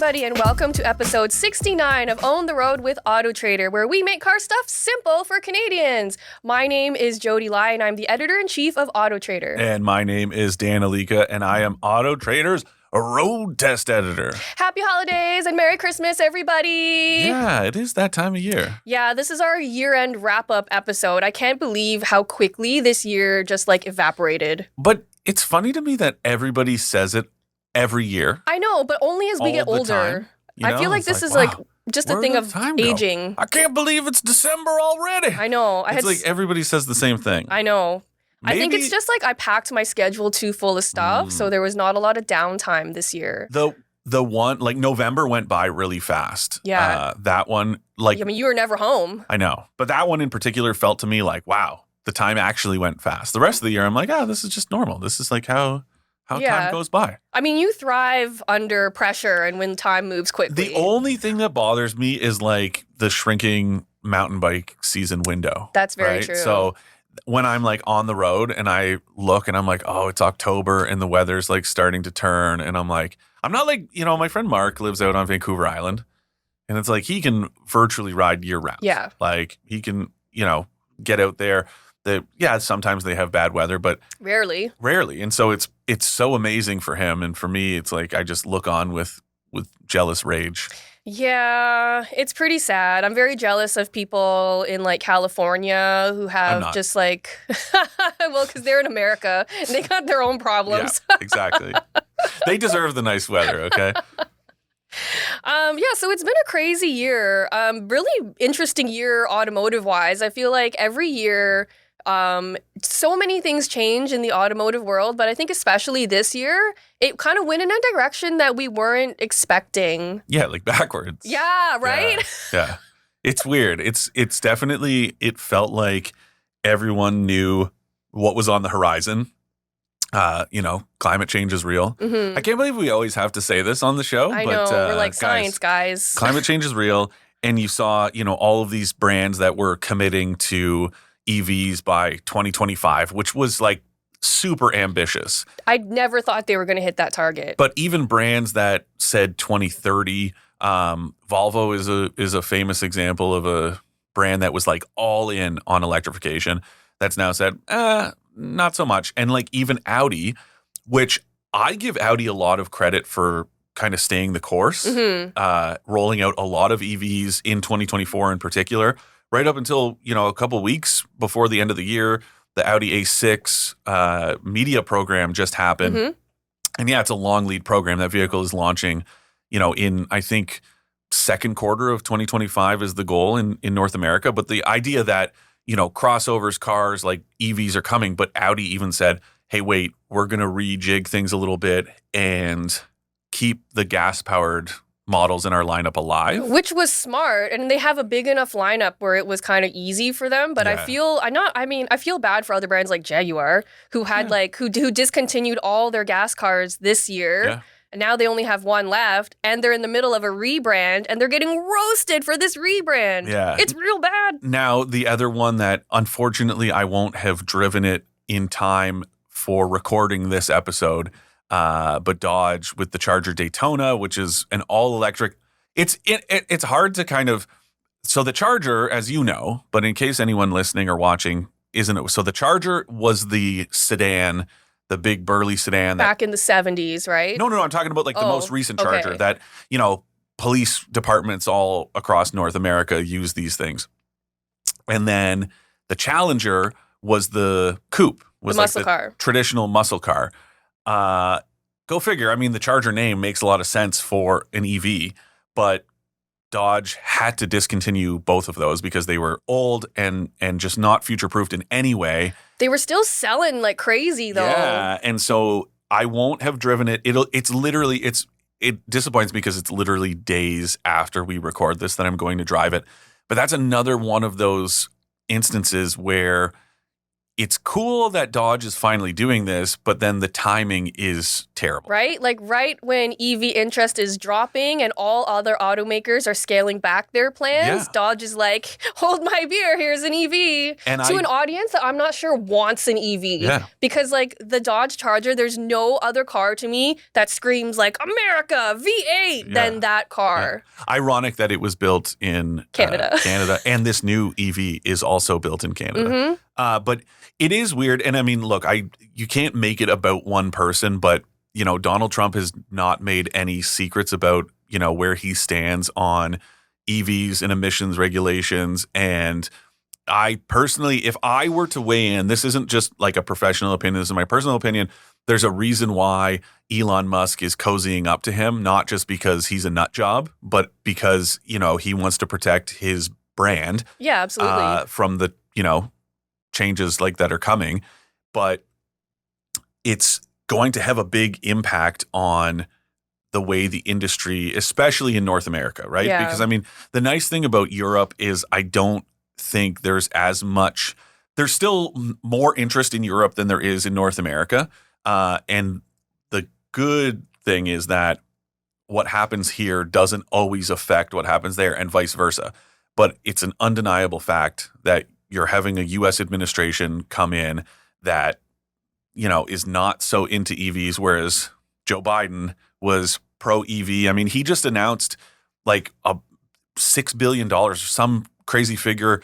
everybody, and welcome to episode 69 of Own the Road with AutoTrader, where we make car stuff simple for Canadians. My name is Jodi Lai, and I'm the Editor-in-Chief of AutoTrader. And my name is Dan Ilika, and I am AutoTrader's road test editor. Happy holidays and Merry Christmas, everybody! Yeah, it is that time of year. Yeah, this is our year-end wrap-up episode. I can't believe how quickly this year just evaporated. But it's funny to me that everybody says it every year. I know, but only as we get older. I feel like this is just a thing of aging. I can't believe it's December already. I know. It's like everybody says the same thing. I know. Maybe. I think it's just I packed my schedule too full of stuff, so there was not a lot of downtime this year. The one, November went by really fast. Yeah. That one, you were never home. I know. But that one in particular felt to me like, wow, the time actually went fast. The rest of the year, I'm like, this is just normal. This is how time goes by. I mean, you thrive under pressure and when time moves quickly. The only thing that bothers me is the shrinking mountain bike season window. That's very true. So when I'm on the road and I look and I'm like, oh, it's October and the weather's starting to turn. And I'm not my friend Mark lives out on Vancouver Island and it's he can virtually ride year round. Yeah. He can, get out there. Sometimes they have bad weather, but rarely. And so it's so amazing for him. And for me, it's I just look on with jealous rage. Yeah, it's pretty sad. I'm very jealous of people in California who have just well, because they're in America and they got their own problems. Yeah, exactly. They deserve the nice weather, okay? So it's been a crazy year. Really interesting year automotive-wise. I feel like every year so many things change in the automotive world, but I think especially this year, it kind of went in a direction that we weren't expecting. Yeah, backwards. Yeah, right? Yeah. It's weird. It's definitely, it felt like everyone knew what was on the horizon. Climate change is real. Mm-hmm. I can't believe we always have to say this on the show. I know, we're science guys. Climate change is real. And you saw, all of these brands that were committing to EVs by 2025, which was super ambitious. I never thought they were going to hit that target. But even brands that said 2030, Volvo is a famous example of a brand that was all in on electrification. That's now said, not so much. And even Audi, which I give Audi a lot of credit for kind of staying the course, rolling out a lot of EVs in 2024 in particular. Right up until, a couple weeks before the end of the year, the Audi A6 media program just happened. Mm-hmm. And it's a long lead program. That vehicle is launching, in, I think, second quarter of 2025 is the goal in North America. But the idea that, crossovers, cars like EVs are coming, but Audi even said, hey, wait, we're going to rejig things a little bit and keep the gas-powered models in our lineup alive, which was smart, and they have a big enough lineup where it was kind of easy for them. But I feel bad for other brands like Jaguar who had who discontinued all their gas cars this year, and now they only have one left, and they're in the middle of a rebrand, and they're getting roasted for this rebrand. Yeah, it's real bad. Now the other one that unfortunately I won't have driven it in time for recording this episode. But Dodge with the Charger Daytona, which is an all-electric. It's hard to kind of – so the Charger, as you know, but in case anyone listening or watching isn't – so the Charger was the sedan, the big burly sedan. Back in the 70s, right? No, I'm talking about the most recent Charger that, police departments all across North America use these things. And then the Challenger was the coupe, was the muscle car. Traditional muscle car. Go figure. I mean, the Charger name makes a lot of sense for an EV, but Dodge had to discontinue both of those because they were old and just not future-proofed in any way. They were still selling like crazy, though. Yeah, and so I won't have driven it. It disappoints me because it's literally days after we record this that I'm going to drive it. But that's another one of those instances where it's cool that Dodge is finally doing this, but then the timing is terrible. Right? Like right when EV interest is dropping and all other automakers are scaling back their plans, Dodge is like, hold my beer, here's an EV. And to an audience that I'm not sure wants an EV. Yeah. Because like the Dodge Charger, there's no other car to me that screams like America, V8 than that car. Yeah. Ironic that it was built in Canada. Canada, and this new EV is also built in Canada. But it is weird. And I mean, look, you can't make it about one person, but, you know, Donald Trump has not made any secrets about, you know, where he stands on EVs and emissions regulations. And I personally, if I were to weigh in, this isn't just like a professional opinion, this is my personal opinion. There's a reason why Elon Musk is cozying up to him, not just because he's a nut job, but because, you know, he wants to protect his brand. Yeah, absolutely. From the, you know, changes like that are coming, but it's going to have a big impact on the way the industry, especially in North America, right? Yeah. Because I mean, the nice thing about Europe is I don't think there's as much, there's still more interest in Europe than there is in North America. And the good thing is that what happens here doesn't always affect what happens there and vice versa. But it's an undeniable fact that you're having a U.S. administration come in that, you know, is not so into EVs, whereas Joe Biden was pro-EV. I mean, he just announced like a $6 billion, some crazy figure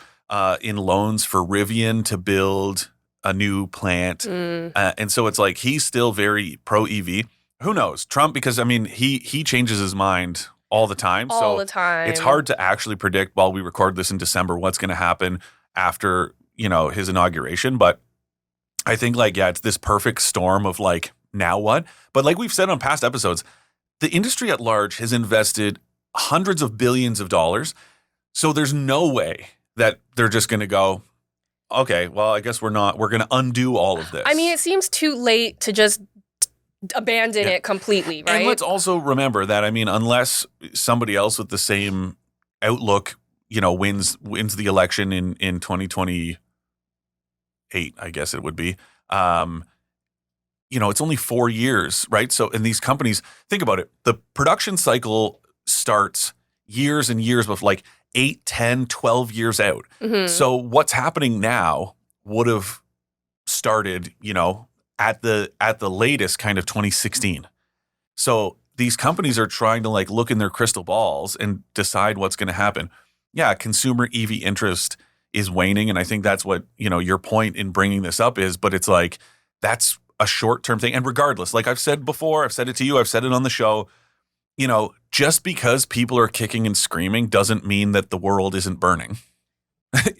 in loans for Rivian to build a new plant. And so it's like he's still very pro-EV. Who knows? Trump, because, I mean, he changes his mind all the time. All the time. It's hard to actually predict while we record this in December what's going to happen after, you know, his inauguration. But I think like, yeah, it's this perfect storm of like, now what? But like we've said on past episodes, the industry at large has invested hundreds of billions of dollars. So there's no way that they're just going to go, okay, well, I guess we're going to undo all of this. I mean, it seems too late to just abandon it completely, right? And let's also remember that, I mean, unless somebody else with the same outlook, you know, wins the election in 2028, I guess it would be. You know, it's only 4 years, right? So, in these companies, think about it. The production cycle starts years and years before, like 8, 10, 12 years out. So what's happening now would have started, you know, at the latest kind of 2016. So these companies are trying to like look in their crystal balls and decide what's going to happen. Yeah, consumer EV interest is waning. And I think that's what, you know, your point in bringing this up is, but it's like, that's a short-term thing. And regardless, like I've said before, I've said it to you, I've said it on the show, you know, just because people are kicking and screaming doesn't mean that the world isn't burning.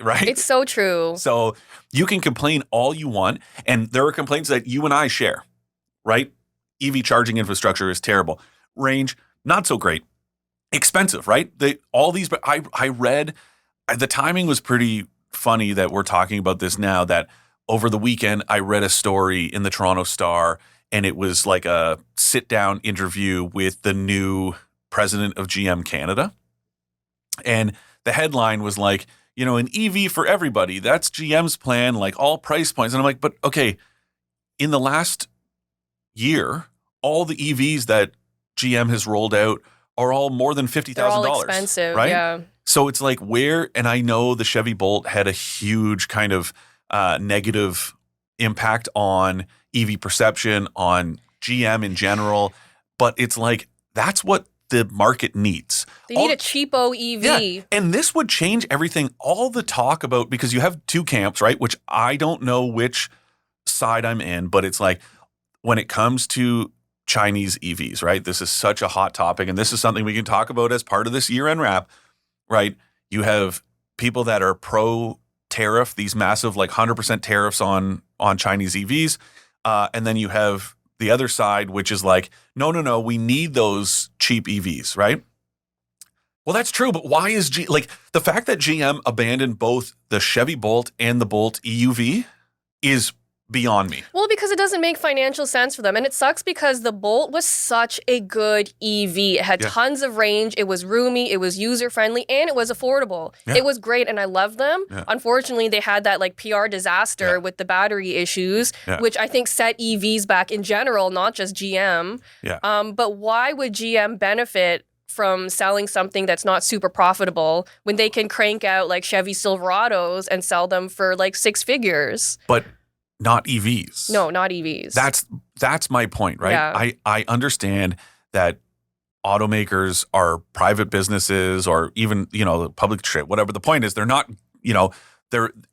Right? It's so true. So you can complain all you want. And there are complaints that you and I share, right? EV charging infrastructure is terrible. Range, not so great. Expensive, right? But I read, the timing was pretty funny that we're talking about this now, that over the weekend, I read a story in the Toronto Star, and it was like a sit-down interview with the new president of GM Canada. And the headline was like, you know, an EV for everybody. That's GM's plan, like all price points. And I'm like, but okay, in the last year, all the EVs that GM has rolled out are all more than $50,000. They're all expensive, right? Yeah. So it's like and I know the Chevy Bolt had a huge kind of negative impact on EV perception, on GM in general, but it's like, that's what the market needs. They need a cheapo EV. Yeah, and this would change everything. All the talk about, because you have two camps, right? Which I don't know which side I'm in, but it's like, when it comes to Chinese EVs, right? This is such a hot topic, and this is something we can talk about as part of this year-end wrap, right? You have people that are pro-tariff, these massive, like 100% tariffs on Chinese EVs, and then you have the other side, which is like, no, we need those cheap EVs, right? Well, that's true, but why is the fact that GM abandoned both the Chevy Bolt and the Bolt EUV is beyond me. Well, because it doesn't make financial sense for them. And it sucks because the Bolt was such a good EV. It had tons of range. It was roomy. It was user-friendly. And it was affordable. It was great. And I loved them. Unfortunately, they had that like PR disaster with the battery issues, which I think set EVs back in general, not just GM. But why would GM benefit from selling something that's not super profitable when they can crank out like Chevy Silverados and sell them for like 6 figures? But not EVs. No, not EVs. That's my point, right? Yeah. I understand that automakers are private businesses or even, the public trade, whatever. The point is they're not,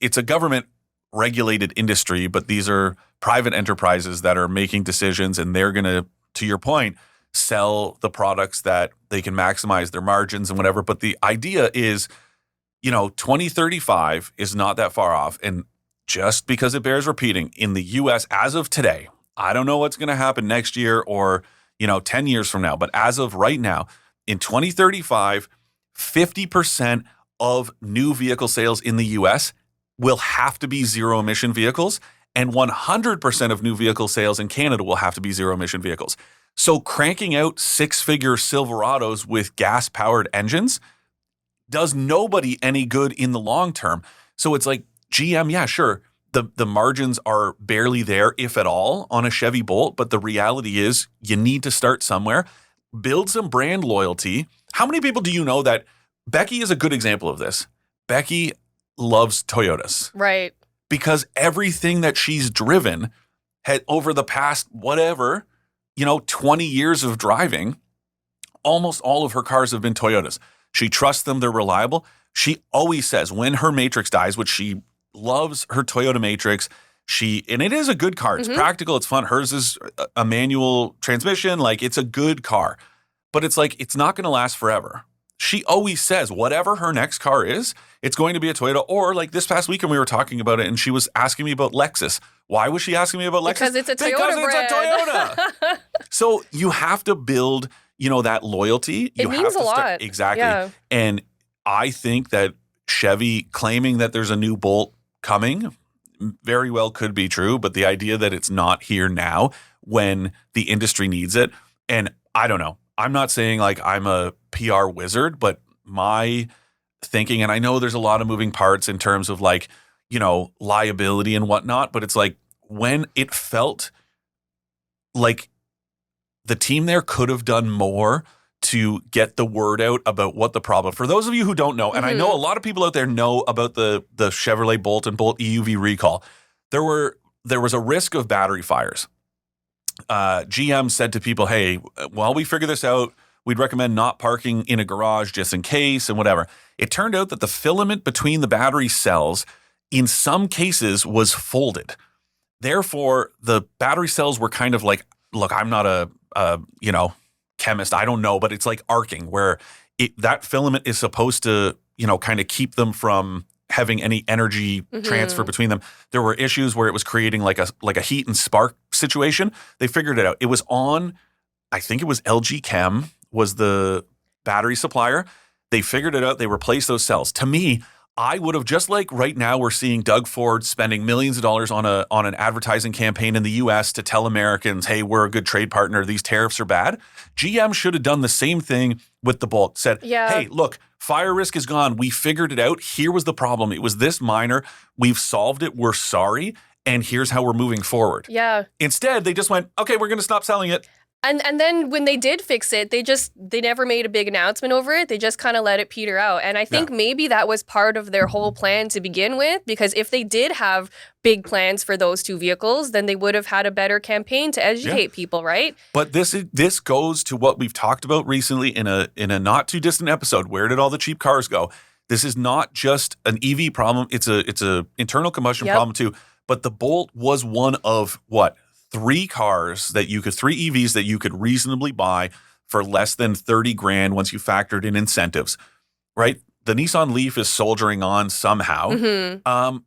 it's a government regulated industry, but these are private enterprises that are making decisions, and they're going to your point, sell the products that they can maximize their margins and whatever. But the idea is, 2035 is not that far off. And just because it bears repeating, in the U.S. as of today, I don't know what's going to happen next year or, 10 years from now. But as of right now, in 2035, 50% of new vehicle sales in the U.S. will have to be zero-emission vehicles, and 100% of new vehicle sales in Canada will have to be zero-emission vehicles. So cranking out 6-figure Silverados with gas-powered engines does nobody any good in the long term. So it's like, GM, yeah, sure. The margins are barely there, if at all, on a Chevy Bolt. But the reality is you need to start somewhere. Build some brand loyalty. How many people do you know that Becky is a good example of this? Becky loves Toyotas. Right. Because everything that she's driven had over the past 20 years of driving, almost all of her cars have been Toyotas. She trusts them. They're reliable. She always says when her Matrix dies, which she loves her Toyota Matrix. And it is a good car. It's practical. It's fun. Hers is a manual transmission. Like, it's a good car, but it's like, it's not going to last forever. She always says whatever her next car is, it's going to be a Toyota. Or like this past weekend, we were talking about it and she was asking me about Lexus. Why was she asking me about Lexus? Because it's a Toyota Because brand. it's a Toyota. So you have to build, that loyalty. It means a lot. Exactly. Yeah. And I think that Chevy claiming that there's a new Bolt coming very well could be true, but the idea that it's not here now when the industry needs it, and I don't know. I'm not saying like I'm a PR wizard, but my thinking, and I know there's a lot of moving parts in terms of like, liability and whatnot, but it's like when it felt like the team there could have done more to get the word out about what the problem. For those of you who don't know, and I know a lot of people out there know about the Chevrolet Bolt and Bolt EUV recall, there was a risk of battery fires. GM said to people, hey, while we figure this out, we'd recommend not parking in a garage just in case and whatever. It turned out that the filament between the battery cells in some cases was folded. Therefore, the battery cells were kind of like, look, I'm not a chemist, I don't know, but it's like arcing where that filament is supposed to, kind of keep them from having any energy transfer between them. There were issues where it was creating like a heat and spark situation. They figured it out. It was on, I think it was LG Chem was the battery supplier. They figured it out. They replaced those cells. To me, I would have, just like right now we're seeing Doug Ford spending millions of dollars on an advertising campaign in the US to tell Americans, hey, we're a good trade partner. These tariffs are bad. GM should have done the same thing with the Bolt. Said, hey, look, fire risk is gone. We figured it out. Here was the problem. It was this minor. We've solved it. We're sorry. And here's how we're moving forward. Yeah. Instead, they just went, okay, we're going to stop selling it. And then when they did fix it, they never made a big announcement over it. They just kind of let it peter out. And I think maybe that was part of their whole plan to begin with, because if they did have big plans for those two vehicles, then they would have had a better campaign to educate people, right? But this goes to what we've talked about recently in a not too distant episode. Where did all the cheap cars go? This is not just an EV problem. It's a internal combustion problem too. But the Bolt was one of what? 3 EVs that you could reasonably buy for less than 30 grand once you factored in incentives, right? The Nissan Leaf is soldiering on somehow.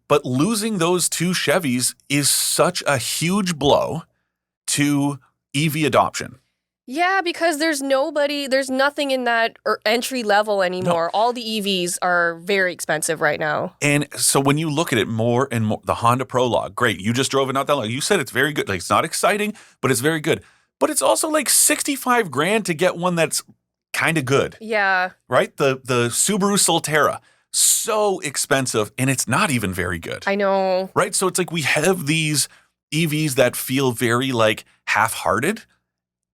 But losing those 2 Chevys is such a huge blow to EV adoption. Yeah, because there's nothing in that entry level anymore. No. All the EVs are very expensive right now. And so when you look at it more and more, the Honda Prologue, great. You just drove it not that long. You said it's very good. Like, it's not exciting, but it's very good. But it's also like 65 grand to get one that's kind of good. Yeah. Right? The Subaru Solterra, so expensive, and it's not even very good. I know. Right? So it's like we have these EVs that feel very like half-hearted,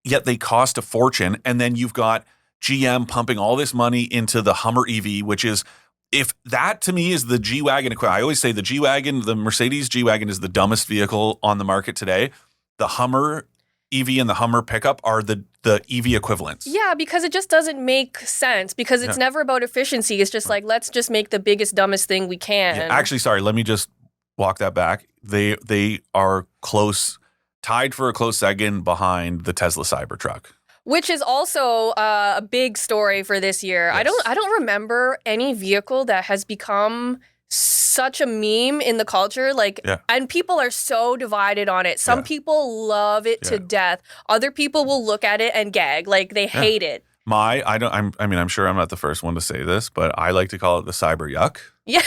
yet they cost a fortune. And then you've got GM pumping all this money into the Hummer EV, which is, if that to me is the G-Wagon equivalent. I always say the G-Wagon, the Mercedes G-Wagon is the dumbest vehicle on the market today. The Hummer EV and the Hummer pickup are the EV equivalents. Yeah, because it just doesn't make sense, because it's never about efficiency. It's just like, let's just make the biggest, dumbest thing we can. Yeah, actually, sorry, let me just walk that back. They are close, tied for a close second behind the Tesla Cybertruck. Which is also a big story for this year. Yes. I don't remember any vehicle that has become such a meme in the culture. And people are so divided on it. Some people love it to death. Other people will look at it and gag, like they hate it. I'm sure I'm not the first one to say this, but I like to call it the Cyberyuck. Yeah.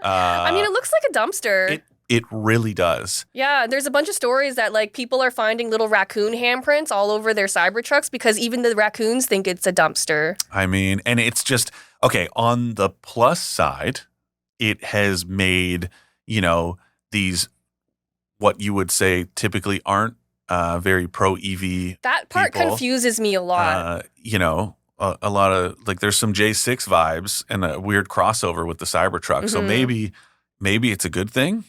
It looks like a dumpster. It really does. Yeah, there's a bunch of stories that like people are finding little raccoon handprints all over their Cybertrucks because even the raccoons think it's a dumpster. I mean, and it's just, okay, on the plus side, it has made, these, what you would say typically aren't very pro-EV That part people. Confuses me a lot. A lot of, like, there's some J6 vibes and a weird crossover with the Cybertruck. So maybe it's a good thing.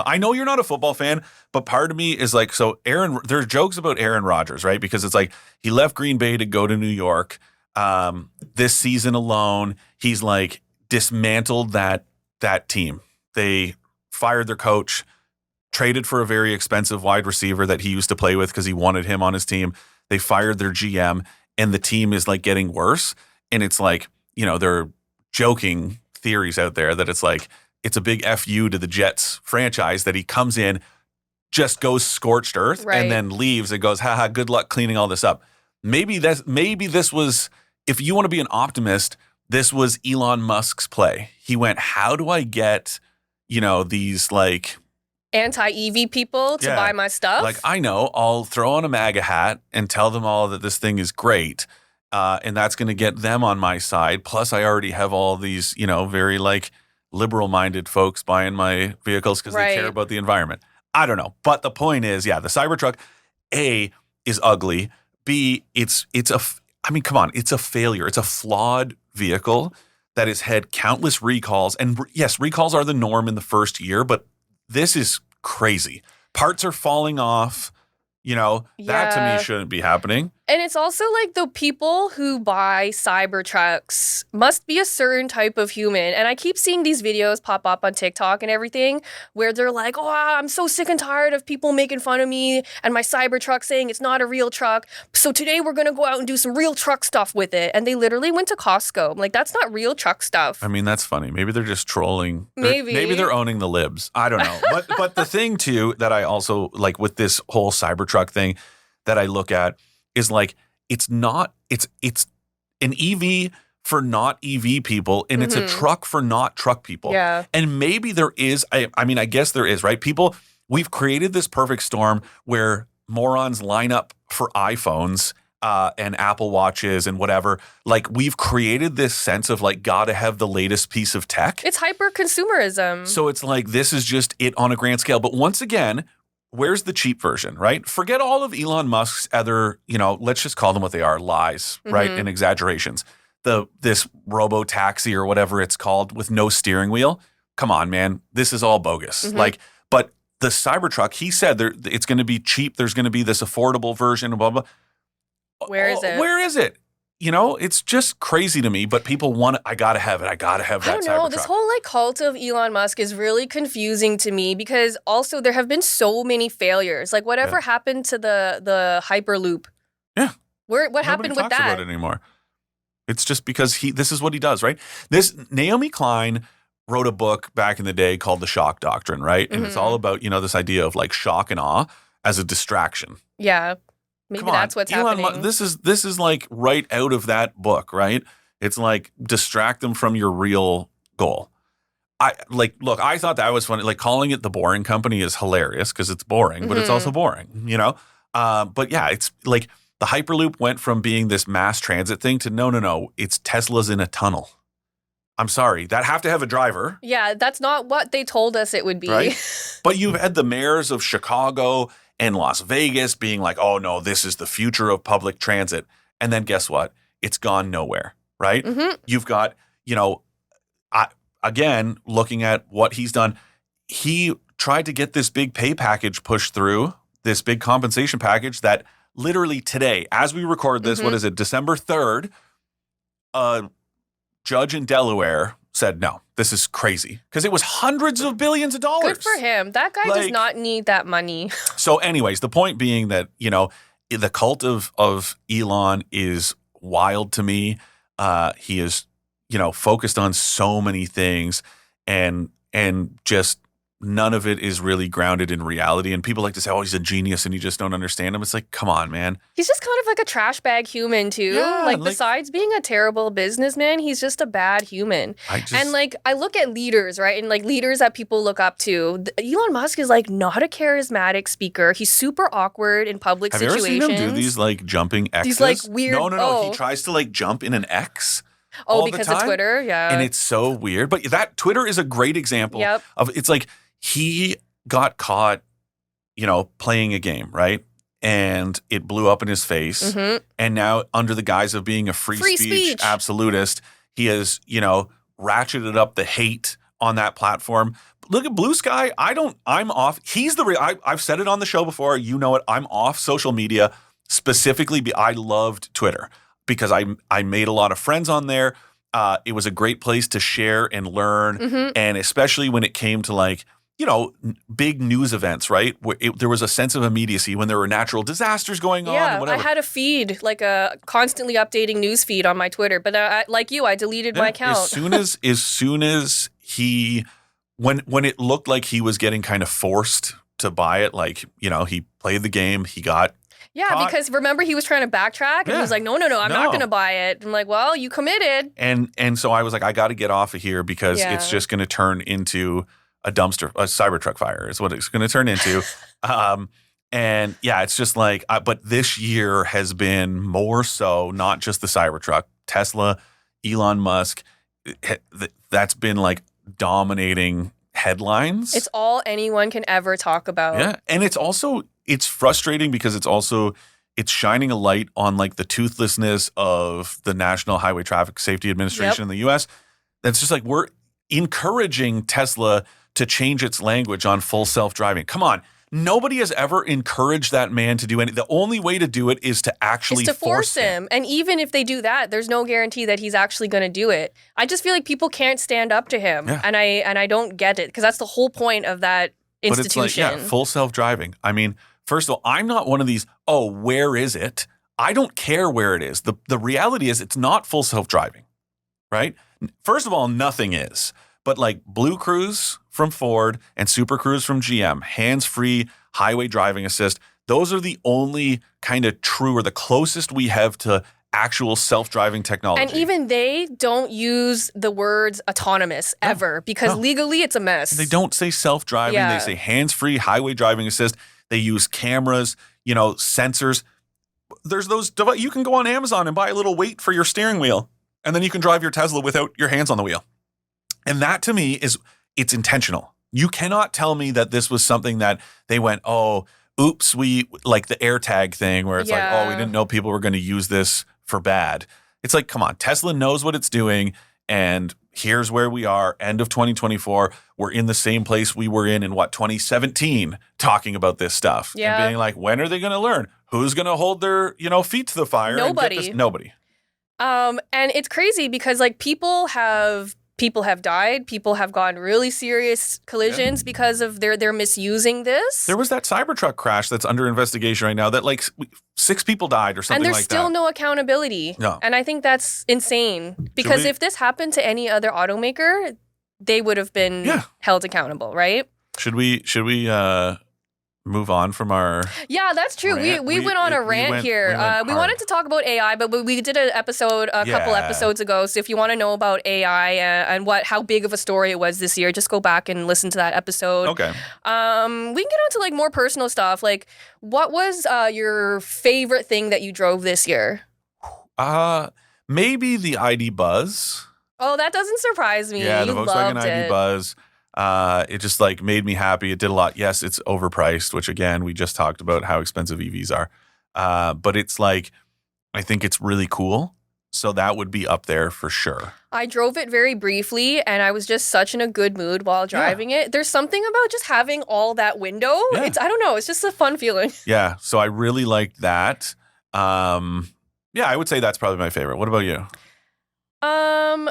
I know you're not a football fan, but part of me is like, so there's jokes about Aaron Rodgers, right? Because it's like he left Green Bay to go to New York. This season alone, he's like dismantled that team. They fired their coach, traded for a very expensive wide receiver that he used to play with because he wanted him on his team. They fired their GM, and the team is like getting worse. And it's like, there are joking theories out there that it's like, it's a big FU to the Jets franchise that he comes in, just goes scorched earth, and then leaves and goes, haha, good luck cleaning all this up. Maybe this was, if you want to be an optimist, this was Elon Musk's play. He went, how do I get, these like anti-EV people to buy my stuff? Like, I know, I'll throw on a MAGA hat and tell them all that this thing is great. And that's going to get them on my side. Plus, I already have all these, very like liberal-minded folks buying my vehicles because they care about the environment. I don't know. But the point is, the Cybertruck, A, is ugly. B, it's a failure. It's a flawed vehicle that has had countless recalls. And yes, recalls are the norm in the first year, but this is crazy. Parts are falling off. That to me shouldn't be happening. And it's also like the people who buy Cybertrucks must be a certain type of human. And I keep seeing these videos pop up on TikTok and everything where they're like, oh, I'm so sick and tired of people making fun of me and my Cybertruck saying it's not a real truck. So today we're going to go out and do some real truck stuff with it. And they literally went to Costco. I'm like, that's not real truck stuff. I mean, that's funny. Maybe they're just trolling. Maybe they're owning the libs. I don't know. But the thing too that I also like with this whole Cybertruck thing that I look at is like, it's an EV for not EV people, and it's a truck for not truck people. Yeah. And maybe there is, I guess there is, right? We've created this perfect storm where morons line up for iPhones and Apple Watches and whatever. Like, we've created this sense of like, gotta have the latest piece of tech. It's hyper-consumerism. So it's like, this is just it on a grand scale. But once again, where's the cheap version, right? Forget all of Elon Musk's other, let's just call them what they are, lies, right? And exaggerations. This robo-taxi or whatever it's called with no steering wheel. Come on, man. This is all bogus. But the Cybertruck, he said it's going to be cheap. There's going to be this affordable version, blah, blah. Where is it? Where is it? It's just crazy to me, but people want it. I got to have it. I got to have that Cybertruck. I don't know. This whole like cult of Elon Musk is really confusing to me because also there have been so many failures. Like whatever happened to the Hyperloop? Yeah. What happened with that? Nobody talks about it anymore. It's just because this is what he does, right? Naomi Klein wrote a book back in the day called The Shock Doctrine, right? And it's all about, this idea of like shock and awe as a distraction. Yeah. Maybe that's what's happening. This is like right out of that book, right? It's like distract them from your real goal. I thought that was funny. Like calling it the boring company is hilarious because it's boring, but it's also boring, you know? But yeah, it's like the Hyperloop went from being this mass transit thing to no, it's Tesla's in a tunnel. I'm sorry, that have to have a driver. Yeah, that's not what they told us it would be. Right? But you've had the mayors of Chicago and Las Vegas being like, oh no, this is the future of public transit. And then guess what? It's gone nowhere, right? Mm-hmm. You've got, again, looking at what he's done, he tried to get this big pay package pushed through, this big compensation package that literally today, as we record this, what is it, December 3rd, judge in Delaware said, no, this is crazy. Because it was hundreds of billions of dollars. Good for him. That guy does not need that money. So anyways, the point being that, the cult of Elon is wild to me. He is, focused on so many things and just none of it is really grounded in reality. And people like to say, oh, he's a genius and you just don't understand him. It's like, come on, man. He's just kind of like a trash bag human too. Yeah, besides being a terrible businessman, he's just a bad human. I look at leaders, right? And leaders that people look up to. Elon Musk is not a charismatic speaker. He's super awkward in public situations. Have you ever seen him do these jumping X's? These weird. No. He tries to jump in an X. Oh, because of Twitter? Yeah. And it's so weird. But that Twitter is a great example of it's like he got caught, playing a game, right? And it blew up in his face. Mm-hmm. And now under the guise of being a free speech absolutist, he has, ratcheted up the hate on that platform. Look at Blue Sky. I'm off. He's I've said it on the show before. You know it. I'm off social media specifically. I loved Twitter. Because I made a lot of friends on there. It was a great place to share and learn. And especially when it came to big news events, right? Where there was a sense of immediacy when there were natural disasters going on and whatever. I had a feed, a constantly updating news feed on my Twitter. But I deleted my account. As soon as he, when it looked like he was getting kind of forced to buy it, he played the game, he got caught. Because remember he was trying to backtrack and he was like, no, I'm not going to buy it. I'm like, well, you committed. And so I was like, I got to get off of here because it's just going to turn into a Cybertruck fire is what it's going to turn into. It's just but this year has been more so not just the Cybertruck, Tesla, Elon Musk. That's been dominating headlines. It's all anyone can ever talk about. Yeah. And it's frustrating because it's shining a light on the toothlessness of the National Highway Traffic Safety Administration in the US. That's just we're encouraging Tesla to change its language on full self-driving. Come on. Nobody has ever encouraged that man to do anything. The only way to do it is to actually force him. And even if they do that, there's no guarantee that he's actually going to do it. I just feel like people can't stand up to him. Yeah. And I don't get it because that's the whole point of that institution. But it's full self-driving. I mean, first of all, I'm not one of these, where is it? I don't care where it is. The reality is it's not full self-driving, right? First of all, nothing is. But Blue Cruise from Ford and Super Cruise from GM, hands-free highway driving assist, those are the only kind of true or the closest we have to actual self-driving technology. And even they don't use the words autonomous ever because legally it's a mess. They don't say self-driving. They say hands-free highway driving assist. They use cameras, sensors. There's those devices. You can go on Amazon and buy a little weight for your steering wheel, and then you can drive your Tesla without your hands on the wheel. And that to me it's intentional. You cannot tell me that this was something that they went, oops, we the AirTag thing where it's we didn't know people were going to use this for bad. It's come on, Tesla knows what it's doing. And here's where we are, end of 2024. We're in the same place we were in 2017, talking about this stuff. Yeah. And being when are they going to learn? Who's going to hold their, feet to the fire? Nobody. Nobody. And it's crazy because people have died. People have gotten really serious collisions because of they're misusing this. There was that Cybertruck crash that's under investigation right now that 6 people died or something like that. And there's still no accountability. No. And I think that's insane because if this happened to any other automaker, they would have been held accountable, right? Should we move on from our Yeah, that's true. rant? We went on a rant here. We hard. wanted to talk about AI, but we did an episode a couple episodes ago. So if you want to know about AI and how big of a story it was this year, just go back and listen to that episode. Okay. We can get on to like more personal stuff. Like, what was your favorite thing that you drove this year? Maybe the ID Buzz. Oh, that doesn't surprise me. Yeah, the You Volkswagen loved ID it. Buzz. It just like made me happy. It did a lot. Yes, it's overpriced, which again, we just talked about how expensive EVs are. But it's like, I think it's really cool. So that would be up there for sure. I drove it very briefly and I was just such in a good mood while driving it. There's something about just having all that window. Yeah. I don't know. It's just a fun feeling. Yeah. So I really liked that. Yeah, I would say that's probably my favorite. What about you?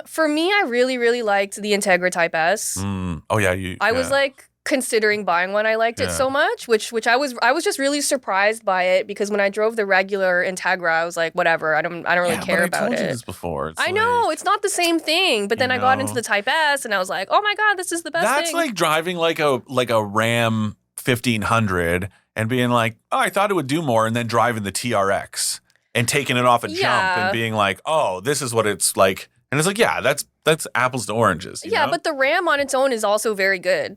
For me, I really, really liked the Integra Type S. Oh yeah, I was like considering buying one. I liked it so much, which I was just really surprised by it because when I drove the regular Integra, I was like, whatever, I don't really care about I told it. you this before. I know it's not the same thing, but then I got into the Type S and I was like, oh my god, this is the best thing. That's like driving like a Ram 1500 and being like, oh, I thought it would do more, and then driving the TRX and taking it off a jump and being like, oh, this is what it's like. And it's like, yeah, that's apples to oranges. You know? But the Ram on its own is also very good.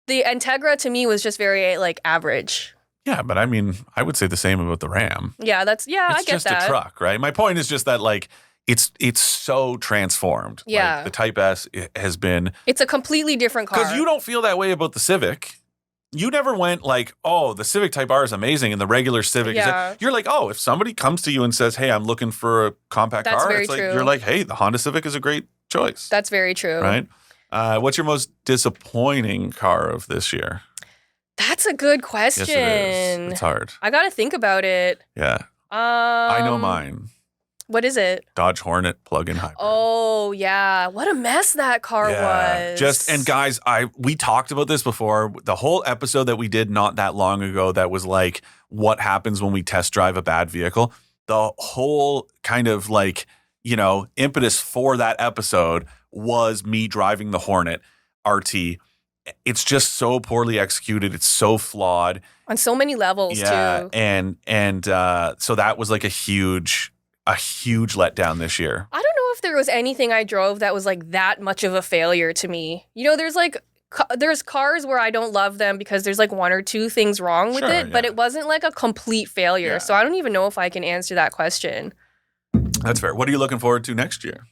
The Integra to me was just very like average. Yeah, but I mean, I would say the same about the Ram. Yeah, I get that. It's just a truck, right? My point is just that like it's so transformed. Yeah. Like, the Type S has been. It's a completely different car. Because you don't feel that way about the Civic. You never went like, oh, the Civic Type R is amazing and the regular Civic is. You're like, oh, if somebody comes to you and says, hey, I'm looking for a compact car, very it's like, true. you're like, hey, the Honda Civic is a great choice. That's very true. Right? What's your most disappointing car of this year? That's a good question. Yes, it is. It's hard. I got to think about it. Yeah. I know mine. What is it? Dodge Hornet plug-in hybrid. Oh, yeah. What a mess that car was. And guys, we talked about this before. The whole episode that we did not that long ago that was like what happens when we test drive a bad vehicle. The whole kind of like, impetus for that episode was me driving the Hornet RT. It's just so poorly executed. It's so flawed. On so many levels, too. And so that was like a huge letdown this year. I don't know if there was anything I drove that was like that much of a failure to me. There's cars where I don't love them because there's like one or two things wrong with it, but it wasn't like a complete failure. So I don't even know if I can answer that question. That's fair. What are you looking forward to next year?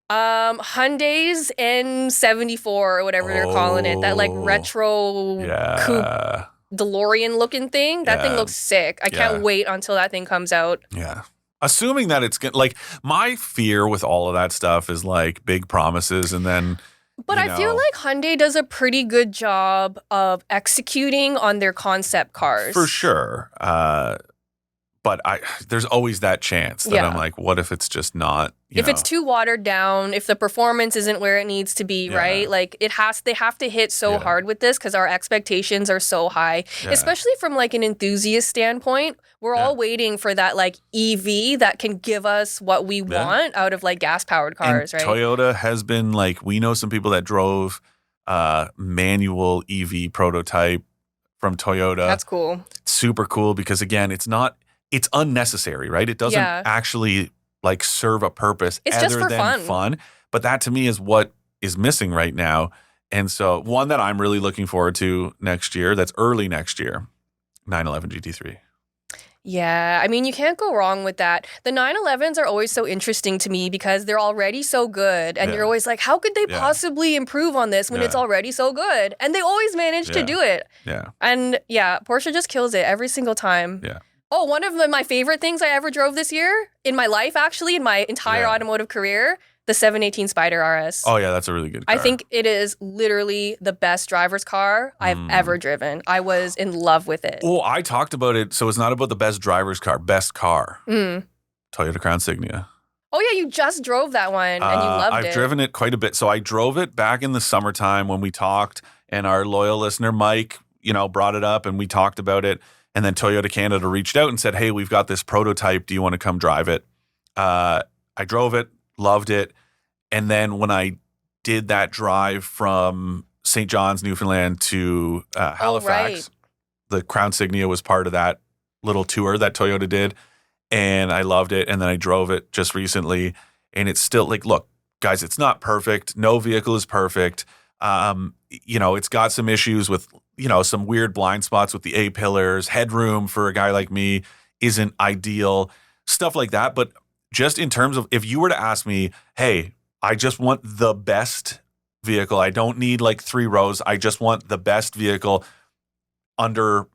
Hyundai's N74 or whatever they're calling it. That like retro coupe DeLorean looking thing. That thing looks sick. I can't wait until that thing comes out. Yeah. Assuming that it's like my fear with all of that stuff is like big promises and then. But I feel like Hyundai does a pretty good job of executing on their concept cars. For sure. But there's always that chance that I'm like, what if it's just not? If it's too watered down, if the performance isn't where it needs to be, right? Like they have to hit so hard with this because our expectations are so high, especially from like an enthusiast standpoint. We're all waiting for that like EV that can give us what we want out of like gas powered cars, and right? Toyota has been like, we know some people that drove manual EV prototype from Toyota. That's cool. Super cool because again, it's unnecessary, right? It doesn't actually like serve a purpose other than fun. But that to me is what is missing right now. And so one that I'm really looking forward to next year, that's early next year, 911 GT3. Yeah, I mean, you can't go wrong with that. The 911s are always so interesting to me because they're already so good. And you're always like, how could they possibly improve on this when it's already so good? And they always manage to do it. Yeah. And Porsche just kills it every single time. Yeah. Oh, one of my favorite things I ever drove this year in my life, actually, in my entire automotive career, the 718 Spider RS. Oh, yeah, that's a really good car. I think it is literally the best driver's car I've ever driven. I was in love with it. Oh, I talked about it. So it's not about the best driver's car, best car. Toyota Crown Signia. Oh, yeah, you just drove that one and you loved it. I've driven it quite a bit. So I drove it back in the summertime when we talked and our loyal listener, Mike, brought it up and we talked about it. And then Toyota Canada reached out and said, hey, we've got this prototype. Do you want to come drive it? I drove it, loved it. And then when I did that drive from St. John's, Newfoundland to Halifax, the Crown Signia was part of that little tour that Toyota did, and I loved it. And then I drove it just recently, and it's still like, look, guys, it's not perfect. No vehicle is perfect. It's got some issues with, some weird blind spots with the A-pillars. Headroom for a guy like me isn't ideal, stuff like that. But just in terms of, if you were to ask me, hey, I just want the best vehicle. I don't need like 3 rows. I just want the best vehicle under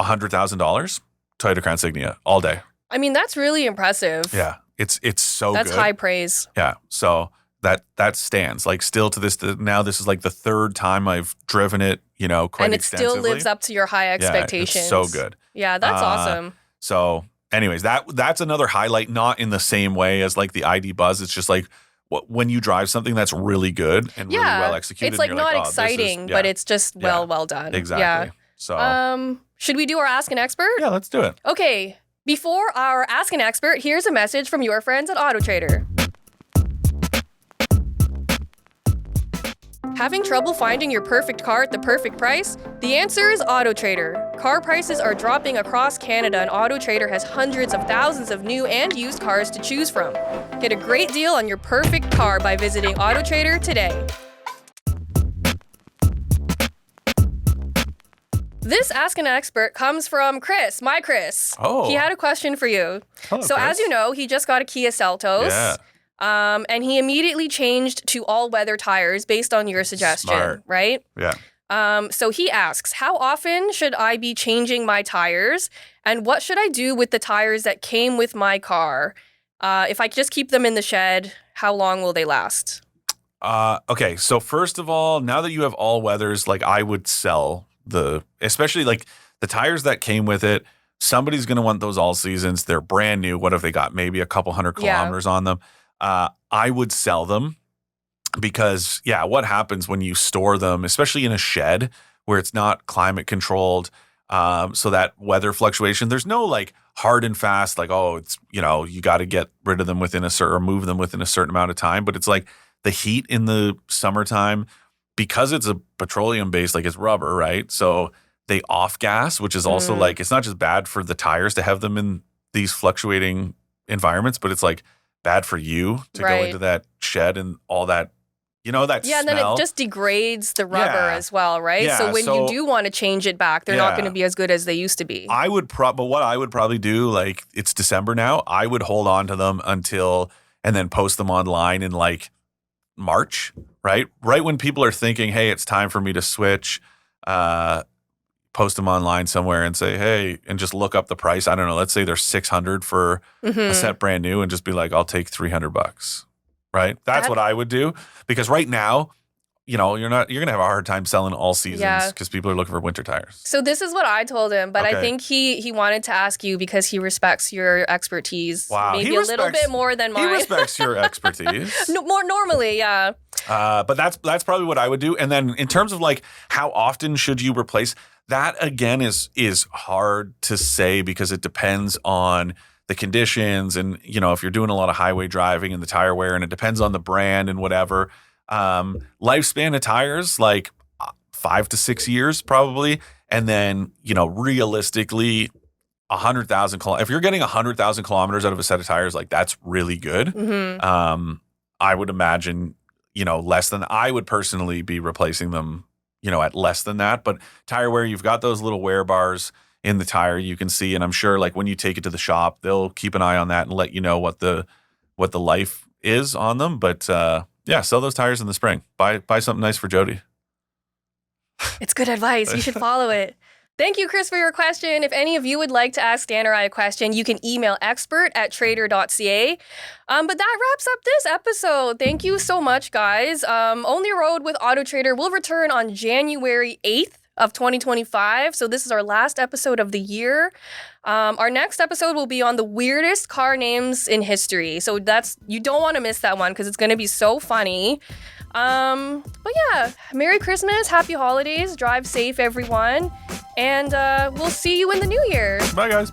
$100,000. Toyota Crown Signia all day. I mean, that's really impressive. Yeah, it's so That's good. high praise. Yeah, so that stands. Like still to this now, this is like the 3rd time I've driven it. Quite and it extensively. still lives up to your high expectations. Yeah, it's so good. Yeah, that's awesome. So, anyways, that's another highlight. Not in the same way as like the ID Buzz. It's just like when you drive something that's really good and really well executed. It's like you're not like, exciting, but it's just well done. Exactly. Yeah. So, should we do our Ask an Expert? Yeah, let's do it. Okay. Before our Ask an Expert, here's a message from your friends at AutoTrader. Having trouble finding your perfect car at the perfect price? The answer is AutoTrader. Car prices are dropping across Canada, and AutoTrader has hundreds of thousands of new and used cars to choose from. Get a great deal on your perfect car by visiting AutoTrader today. This Ask an Expert comes from Chris, my Chris. Oh. He had a question for you. Hello, so Chris. as you know, he just got a Kia Seltos. Yeah. And he immediately changed to all-weather tires based on your suggestion, Smart. right? Yeah. So he asks, how often should I be changing my tires? And what should I do with the tires that came with my car? If I just keep them in the shed, how long will they last? Okay, so first of all, now that you have all weathers, like I would sell especially like the tires that came with it. Somebody's going to want those all seasons. They're brand new. What if they got maybe a couple hundred kilometers on them? I would sell them because, what happens when you store them, especially in a shed where it's not climate controlled, so that weather fluctuation, there's no like hard and fast, like, oh, it's, you got to get rid of them within or move them within a certain amount of time. But it's like the heat in the summertime, because it's a petroleum based, like it's rubber, right? So they off gas, which is also like, it's not just bad for the tires to have them in these fluctuating environments, but it's like bad for you to go into that shed and all that, that smell. And then it just degrades the rubber as well, right? Yeah, so when you do want to change it back, they're not going to be as good as they used to be. But what I would probably do, like it's December now, I would hold on to them and then post them online in like March, right? Right when people are thinking, hey, it's time for me to switch, post them online somewhere and say, hey, and just look up the price. I don't know. Let's say they're $600 for a set brand new, and just be like, I'll take $300, right? That's what I would do, because right now, you're going to have a hard time selling all seasons because people are looking for winter tires. So this is what I told him, but I think he wanted to ask you because he respects your expertise. Wow. Maybe a little bit more than mine. He respects your expertise. More normally, yeah. But that's probably what I would do. And then in terms of like how often should you replace, that again is hard to say because it depends on the conditions and, if you're doing a lot of highway driving and the tire wear, and it depends on the brand and whatever. Lifespan of tires, like 5 to 6 years probably. And then, realistically 100,000 if you're getting 100,000 kilometers out of a set of tires, like that's really good. I would imagine, less than, I would personally be replacing them, at less than that. But tire wear, you've got those little wear bars in the tire you can see. And I'm sure like when you take it to the shop, they'll keep an eye on that and let you know what the life is on them. But, sell those tires in the spring. Buy something nice for Jodi. It's good advice. You should follow it. Thank you, Chris, for your question. If any of you would like to ask Dan or I a question, you can email expert@trader.ca. But that wraps up this episode. Thank you so much, guys. On the Road with AutoTrader will return on January 8th of 2025. So this is our last episode of the year. Our next episode will be on the weirdest car names in history. So you don't want to miss that one because it's going to be so funny. But yeah, Merry Christmas, Happy Holidays, drive safe, everyone. And we'll see you in the new year. Bye, guys.